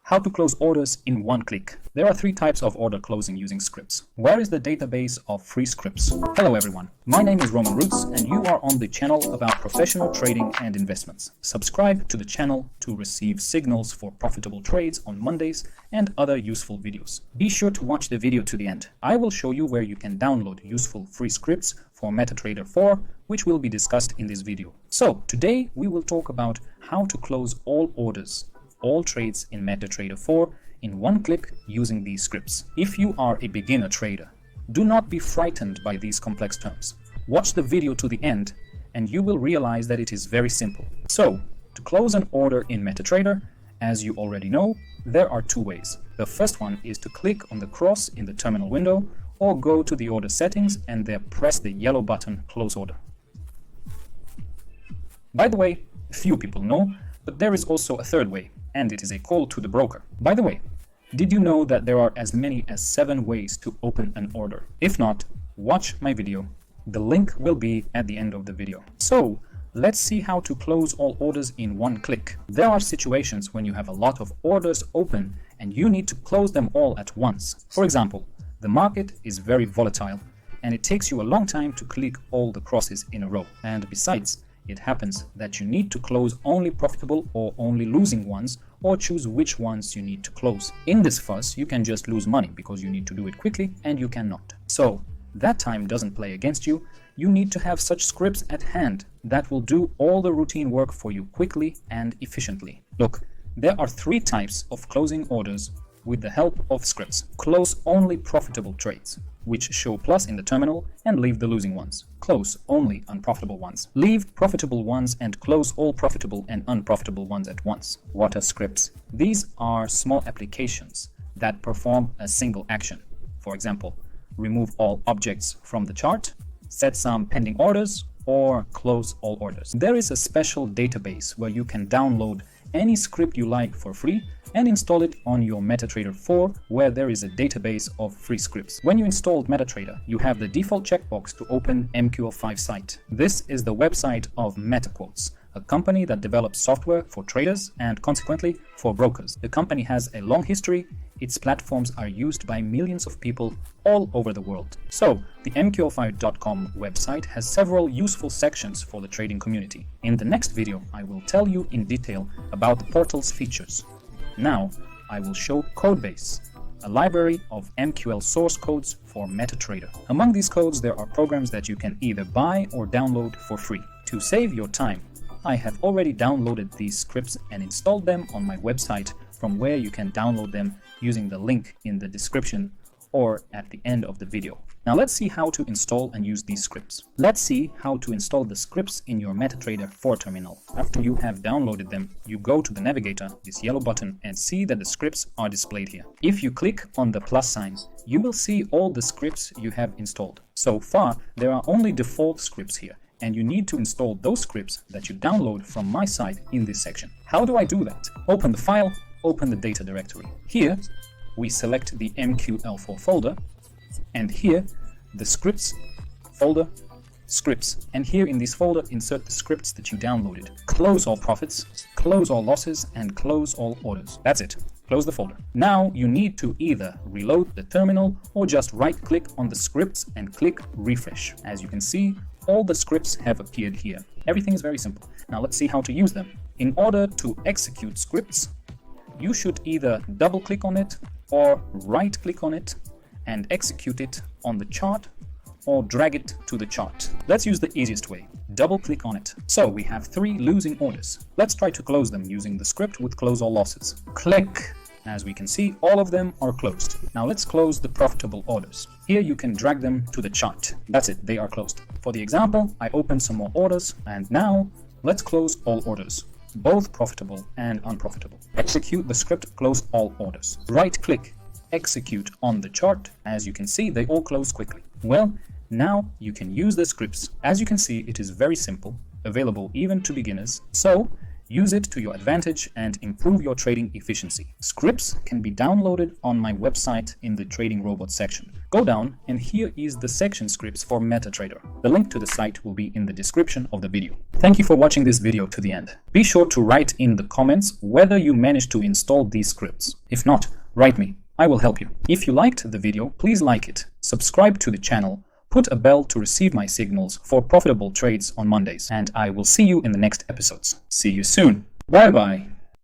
How to close orders in one click. There are 3 types of order closing using scripts. Where is the database of free scripts? Hello everyone, my name is Roman Roots and you are on the channel about professional trading and investments. Subscribe to the channel to receive signals for profitable trades on Mondays and other useful videos. Be sure to watch the video to the end. I will show you where you can download useful free scripts for MetaTrader 4, which will be discussed in this video. So today we will talk about how to close all orders, all trades in MetaTrader 4 in one click using these scripts. If you are a beginner trader, do not be frightened by these complex terms. Watch the video to the end and you will realize that it is very simple. So, to close an order in MetaTrader, as you already know, there are 2 ways. The first one is to click on the cross in the terminal window or go to the order settings and there press the yellow button Close Order. By the way, few people know, but there is also a 3rd way, and it is a call to the broker. By the way, did you know that there are as many as 7 ways to open an order? If not, watch my video. The link will be at the end of the video. So, let's see how to close all orders in one click. There are situations when you have a lot of orders open and you need to close them all at once. For example, the market is very volatile and it takes you a long time to click all the crosses in a row. And besides, it happens that you need to close only profitable or only losing ones, or choose which ones you need to close. In this fuss, you can just lose money because you need to do it quickly and you cannot. So that time doesn't play against you. You need to have such scripts at hand that will do all the routine work for you quickly and efficiently. Look, there are 3 types of closing orders with the help of scripts. Close only profitable trades, which show plus in the terminal, and leave the losing ones. Close only unprofitable ones. Leave profitable ones and close all profitable and unprofitable ones at once. What are scripts? These are small applications that perform a single action. For example, remove all objects from the chart, set some pending orders, or close all orders. There is a special database where you can download any script you like for free and install it on your MetaTrader 4, where there is a database of free scripts. When you installed MetaTrader, you have the default checkbox to open MQL5 site. This is the website of MetaQuotes, a company that develops software for traders and consequently for brokers. The company has a long history. Its platforms are used by millions of people all over the world. So, the mql5.com website has several useful sections for the trading community. In the next video, I will tell you in detail about the portal's features. Now, I will show Codebase, a library of MQL source codes for MetaTrader. Among these codes, there are programs that you can either buy or download for free. To save your time, I have already downloaded these scripts and installed them on my website, from where you can download them using the link in the description or at the end of the video. Now let's see how to install and use these scripts. Let's see how to install the scripts in your MetaTrader 4 terminal. After you have downloaded them, you go to the navigator, this yellow button, and see that the scripts are displayed here. If you click on the plus signs, you will see all the scripts you have installed. So far, there are only default scripts here, and you need to install those scripts that you download from my site in this section. How do I do that? Open the file, open the data directory. Here, we select the MQL4 folder, and here, the scripts folder, scripts. And here in this folder, insert the scripts that you downloaded. Close all profits, close all losses, and close all orders. That's it. Close the folder. Now you need to either reload the terminal or just right-click on the scripts and click refresh. As you can see, all the scripts have appeared here. Everything is very simple. Now let's see how to use them. In order to execute scripts, you should either double-click on it or right-click on it and execute it on the chart, or drag it to the chart. Let's use the easiest way. Double-click on it. So we have 3 losing orders. Let's try to close them using the script with close all losses. Click. As we can see, all of them are closed. Now let's close the profitable orders. Here you can drag them to the chart. That's it, they are closed. For the example, I open some more orders, and now let's close all orders, both profitable and unprofitable. Execute the script close all orders. Right-click, execute on the chart. As you can see, they all close quickly. Well, now you can use the scripts. As you can see, it is very simple, available even to beginners. So Use it to your advantage and improve your trading efficiency. Scripts can be downloaded on my website in the Trading Robot section. Go down and here is the section Scripts for MetaTrader. The link to the site will be in the description of the video. Thank you for watching this video to the end. Be sure to write in the comments whether you managed to install these scripts. If not, write me. I will help you. If you liked the video, please like it, subscribe to the channel, put a bell to receive my signals for profitable trades on Mondays, and I will see you in the next episodes. See you soon. Bye bye.